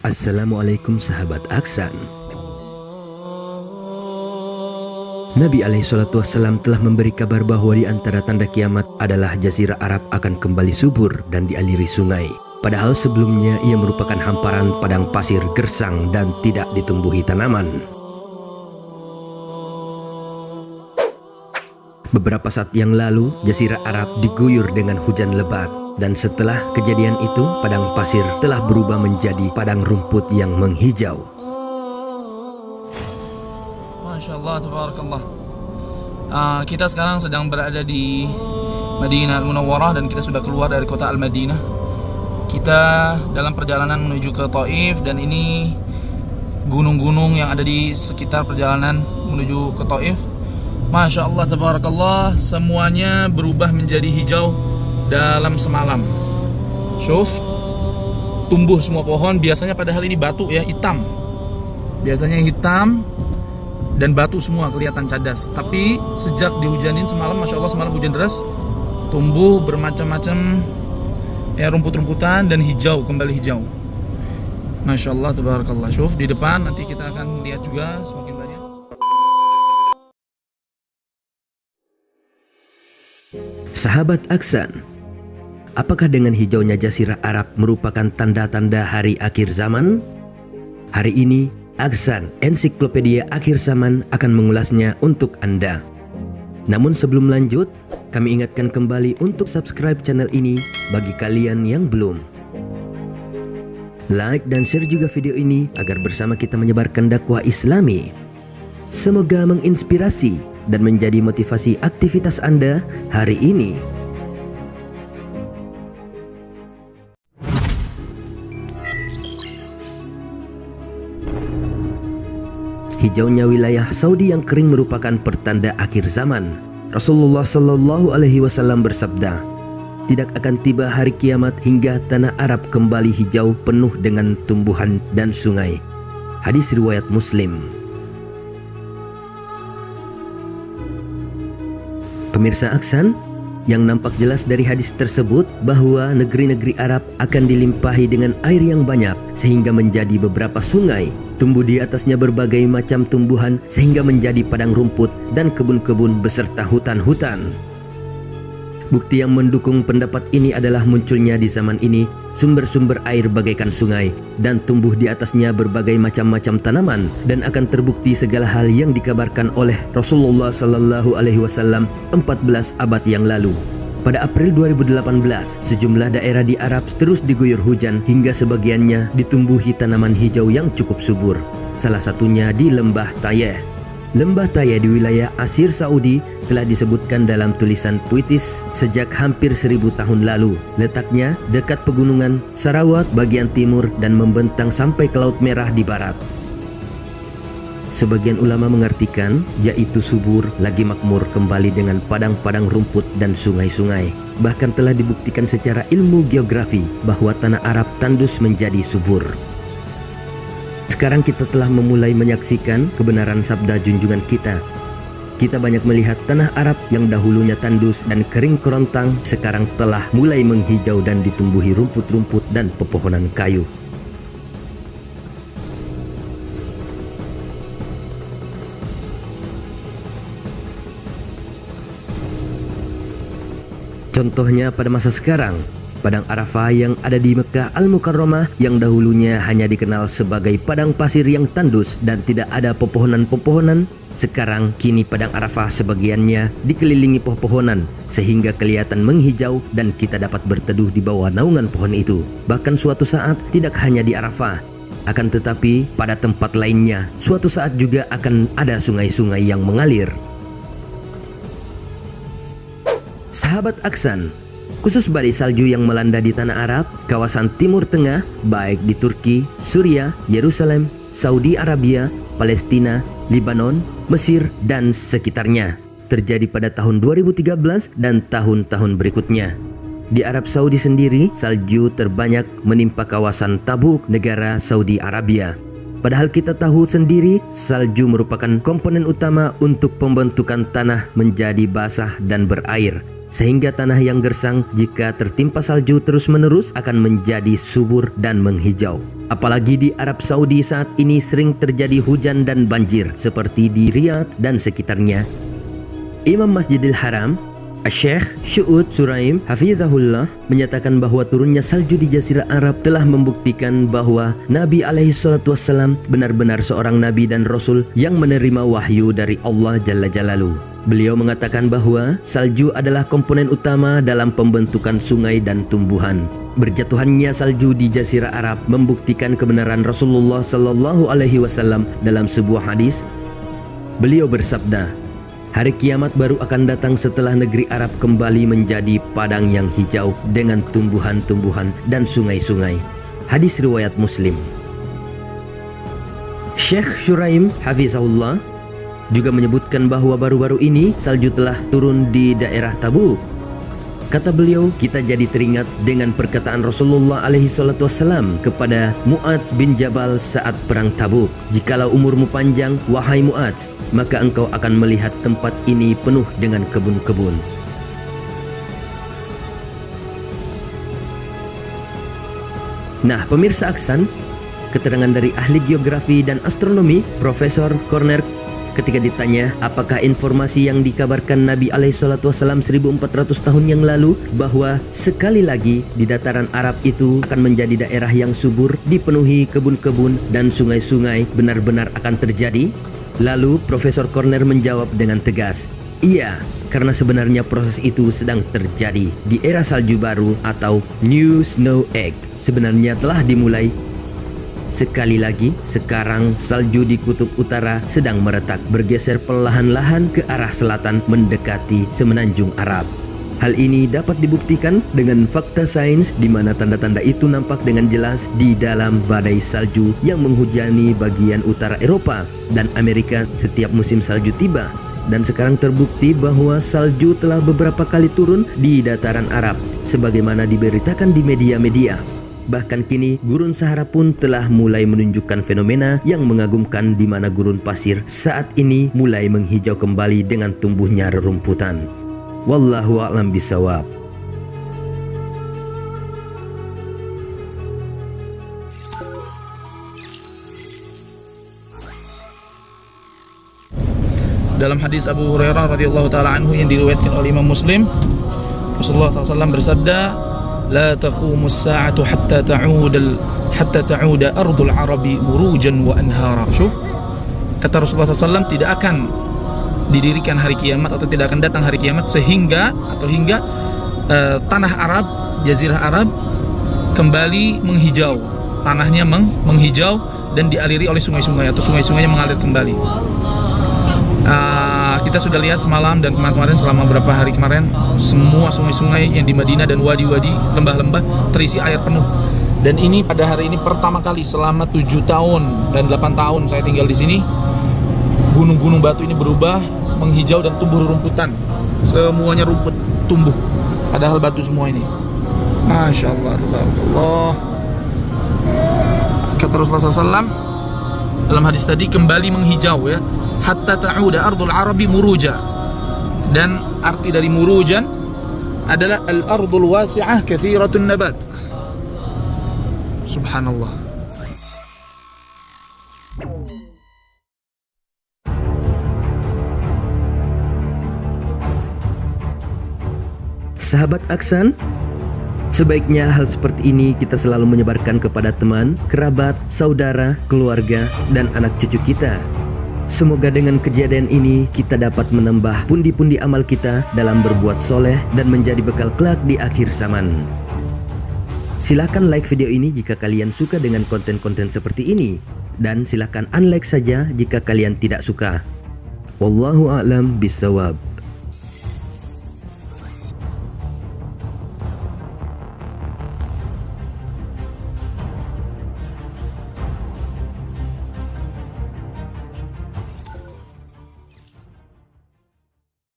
Assalamualaikum sahabat Aksan. Nabi SAW telah memberi kabar bahwa di antara tanda kiamat adalah Jazirah Arab akan kembali subur dan dialiri sungai. Padahal sebelumnya ia merupakan hamparan padang pasir gersang dan tidak ditumbuhi tanaman. Beberapa saat yang lalu, Jazirah Arab diguyur dengan hujan lebat. Dan setelah kejadian itu, padang pasir telah berubah menjadi padang rumput yang menghijau. Masya Allah, tabarakallah. Kita sekarang sedang berada di Madinah Al-Munawwarah dan kita sudah keluar dari kota Al-Madinah. Kita dalam perjalanan menuju ke Taif dan ini gunung-gunung yang ada di sekitar perjalanan menuju ke Taif. Masya Allah, tabarakallah, semuanya berubah menjadi hijau dalam semalam. Syuf, tumbuh semua pohon. Biasanya padahal ini batu ya, hitam. Biasanya hitam dan batu semua kelihatan cadas. Tapi sejak dihujanin semalam, Masya Allah, semalam hujan deras, tumbuh bermacam-macam ya, rumput-rumputan dan hijau, kembali hijau. Masya Allah, tabarakallah. Syuf, di depan nanti kita akan lihat juga semakin banyak. Sahabat Aksan, apakah dengan hijaunya Jazirah Arab merupakan tanda-tanda hari akhir zaman? Hari ini, Aksan, ensiklopedia akhir zaman akan mengulasnya untuk Anda. Namun sebelum lanjut, kami ingatkan kembali untuk subscribe channel ini bagi kalian yang belum. Like dan share juga video ini agar bersama kita menyebarkan dakwah Islami. Semoga menginspirasi dan menjadi motivasi aktivitas Anda hari ini. Hijaunya wilayah Saudi yang kering merupakan pertanda akhir zaman. Rasulullah Shallallahu Alaihi Wasallam bersabda, tidak akan tiba hari kiamat hingga tanah Arab kembali hijau penuh dengan tumbuhan dan sungai. Hadis riwayat Muslim. Pemirsa Aksan, yang nampak jelas dari hadis tersebut bahwa negeri-negeri Arab akan dilimpahi dengan air yang banyak sehingga menjadi beberapa sungai, tumbuh di atasnya berbagai macam tumbuhan sehingga menjadi padang rumput dan kebun-kebun beserta hutan-hutan. Bukti yang mendukung pendapat ini adalah munculnya di zaman ini sumber-sumber air bagaikan sungai dan tumbuh di atasnya berbagai macam-macam tanaman, dan akan terbukti segala hal yang dikabarkan oleh Rasulullah Sallallahu Alaihi Wasallam 14 abad yang lalu. Pada April 2018, sejumlah daerah di Arab terus diguyur hujan hingga sebagiannya ditumbuhi tanaman hijau yang cukup subur. Salah satunya di Lembah Tayeh. Lembah Tayeh di wilayah Asir Saudi telah disebutkan dalam tulisan puitis sejak hampir 1000 tahun lalu. Letaknya dekat pegunungan Sarawak bagian timur dan membentang sampai ke Laut Merah di barat. Sebagian ulama mengartikan yaitu subur lagi makmur kembali dengan padang-padang rumput dan sungai-sungai. Bahkan telah dibuktikan secara ilmu geografi bahwa tanah Arab tandus menjadi subur. Sekarang kita telah memulai menyaksikan kebenaran sabda junjungan kita. Kita banyak melihat tanah Arab yang dahulunya tandus dan kering kerontang sekarang telah mulai menghijau dan ditumbuhi rumput-rumput dan pepohonan kayu. Contohnya pada masa sekarang, Padang Arafah yang ada di Mekah Al-Mukarramah yang dahulunya hanya dikenal sebagai padang pasir yang tandus dan tidak ada pepohonan-pepohonan, sekarang kini Padang Arafah sebagiannya dikelilingi pepohonan sehingga kelihatan menghijau dan kita dapat berteduh di bawah naungan pohon itu. Bahkan suatu saat tidak hanya di Arafah, akan tetapi pada tempat lainnya suatu saat juga akan ada sungai-sungai yang mengalir. Sahabat Aksan, khusus badai salju yang melanda di tanah Arab, kawasan Timur Tengah, baik di Turki, Suriah, Yerusalem, Saudi Arabia, Palestina, Lebanon, Mesir, dan sekitarnya, terjadi pada tahun 2013 dan tahun-tahun berikutnya. Di Arab Saudi sendiri, salju terbanyak menimpa kawasan Tabuk, negara Saudi Arabia. Padahal kita tahu sendiri, salju merupakan komponen utama untuk pembentukan tanah menjadi basah dan berair. sehingga tanah yang gersang jika tertimpa salju terus-menerus akan menjadi subur dan menghijau. Apalagi di Arab Saudi saat ini sering terjadi hujan dan banjir seperti di Riyadh dan sekitarnya. Imam Masjidil Haram Syekh Syu'ud Suraim Hafizahullah menyatakan bahwa turunnya salju di Jazirah Arab telah membuktikan bahwa Nabi SAW benar-benar seorang Nabi dan Rasul yang menerima wahyu dari Allah Jalla Jalaluhu. Beliau mengatakan bahwa salju adalah komponen utama dalam pembentukan sungai dan tumbuhan. Berjatuhannya salju di Jazirah Arab membuktikan kebenaran Rasulullah SAW dalam sebuah hadis. Beliau bersabda, hari kiamat baru akan datang setelah negeri Arab kembali menjadi padang yang hijau dengan tumbuhan-tumbuhan dan sungai-sungai. Hadis riwayat Muslim. Syekh Syuraim Hafizahullah juga menyebutkan bahwa baru-baru ini salju telah turun di daerah Tabuk. Kata beliau, kita jadi teringat dengan perkataan Rasulullah SAW kepada Mu'adz bin Jabal saat perang Tabuk. Jikalau umurmu panjang, wahai Mu'adz, maka engkau akan melihat tempat ini penuh dengan kebun-kebun. Nah, pemirsa Aksan, keterangan dari ahli geografi dan astronomi, Profesor Corner, ketika ditanya apakah informasi yang dikabarkan Nabi SAW 1400 tahun yang lalu bahwa sekali lagi di dataran Arab itu akan menjadi daerah yang subur, dipenuhi kebun-kebun dan sungai-sungai benar-benar akan terjadi? Lalu Profesor Corner menjawab dengan tegas, iya, karena sebenarnya proses itu sedang terjadi di era salju baru atau New Snow Age. Sebenarnya telah dimulai. Sekali lagi, sekarang salju di kutub utara sedang meretak, bergeser perlahan-lahan ke arah selatan mendekati semenanjung Arab. Hal ini dapat dibuktikan dengan fakta sains di mana tanda-tanda itu nampak dengan jelas di dalam badai salju yang menghujani bagian utara Eropa dan Amerika setiap musim salju tiba. Dan sekarang terbukti bahwa salju telah beberapa kali turun di dataran Arab sebagaimana diberitakan di media-media. Bahkan kini gurun Sahara pun telah mulai menunjukkan fenomena yang mengagumkan di mana gurun pasir saat ini mulai menghijau kembali dengan tumbuhnya rerumputan. Wallahu a'lam bishawab. Dalam hadis Abu Hurairah radhiyallahu taala anhu yang diriwayatkan oleh Imam Muslim, Rasulullah SAW bersabda, لا تقوم الساعة حتى تعود أرض العرب مروجا وأنهارا. Syuf, kata Rasulullah SAW, tidak akan didirikan hari kiamat atau tidak akan datang hari kiamat hingga tanah Arab, Jazirah Arab kembali menghijau, tanahnya menghijau dan dialiri oleh sungai-sungai atau sungai-sungainya mengalir kembali. Kita sudah lihat semalam dan kemarin selama beberapa hari kemarin, semua sungai-sungai yang di Madinah dan wadi-wadi, lembah-lembah terisi air penuh. Dan ini pada hari ini pertama kali selama 7 tahun dan 8 tahun saya tinggal di sini, gunung-gunung batu ini berubah menghijau dan tumbuh rumputan. Semuanya rumput tumbuh, padahal batu semua ini. Masya Allah, tabarakallah. Kata Rasulullah SAW dalam hadis tadi, kembali menghijau ya, hatta ta'uda ardul arabi muruja. Dan arti dari murujan adalah al-ardul wasi'ah kathiratun nabat. Subhanallah. Sahabat Aksan, sebaiknya hal seperti ini kita selalu menyebarkan kepada teman, kerabat, saudara, keluarga, dan anak cucu kita. Semoga dengan kejadian ini kita dapat menambah pundi-pundi amal kita dalam berbuat soleh dan menjadi bekal kelak di akhir zaman. Silakan like video ini jika kalian suka dengan konten-konten seperti ini, dan silakan unlike saja jika kalian tidak suka. Wallahu a'lam bishawab.